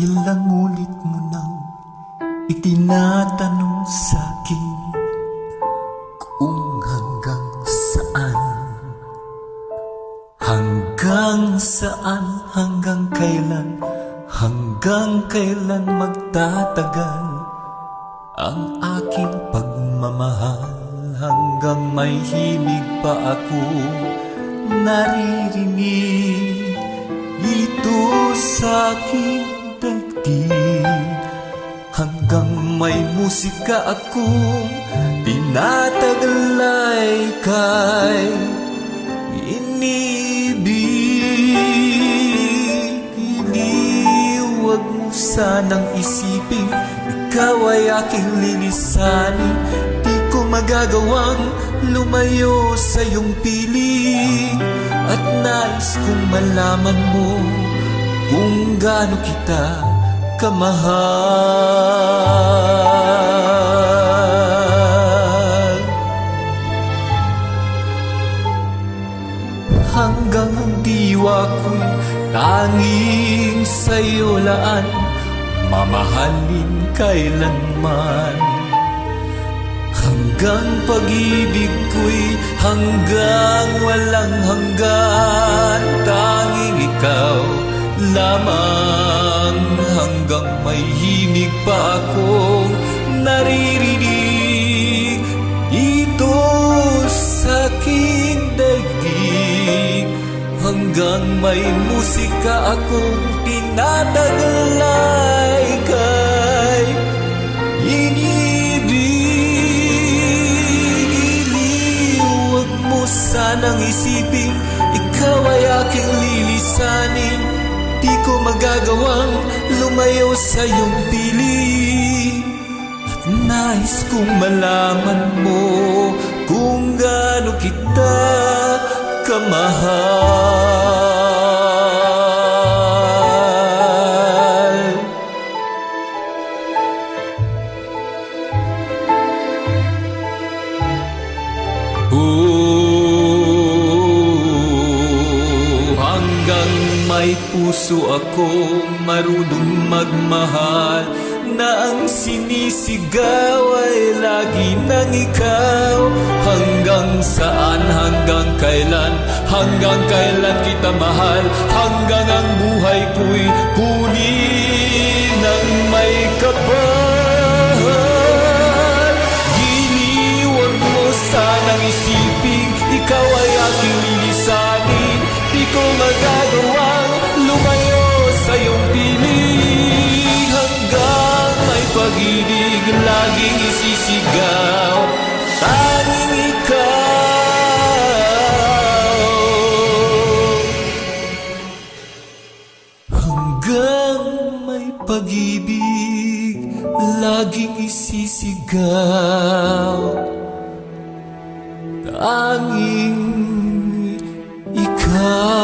Ilang ulit mo nang itinatanong sa'kin kung hanggang saan, hanggang kailan magtatagal ang aking pagmamahal. Hanggang may himig pa ako naririnig dito sa aking daigdig. Hanggang may musika akong tinataglay kay inibig. Huwag mo sanang isipin ikaw ay aking lilisanin. Di ko magagawang lumayo sa iyong piling. At nais kong malaman mo kung gaano kita kamahal. Hanggang ang diwa ko'y tanging sa'yo laan, mamahalin kailanman. Hanggang pag-ibig ko'y hanggang walang hanggan, tanging ikaw lamang. Hanggang may himig pa akong naririnig dito sa aking daigdig. Hanggang may musika akong tinataglay kay inibig. Huwag mo sanang isipin ikaw ay aking lilisanin. Di ko magagawang lumayo sa iyong piling. At nais kong malaman mo kung gaano kita kamahal. Hanggang may puso akong marunong magmahal, na ang sinisigaw ay lagi ng ikaw. Hanggang saan, hanggang kailan kita mahal. Hanggang ang buhay ko'y kunin ng may kapal. Huwag mo sanang isipin ikaw ay aking lilisanin. Di ko magagawang lumayo sa iyong piling. Hanggang may pag-ibig laging isisigaw, tanging ikaw. Hanggang may pag-ibig laging isisigaw, tanging ikaw.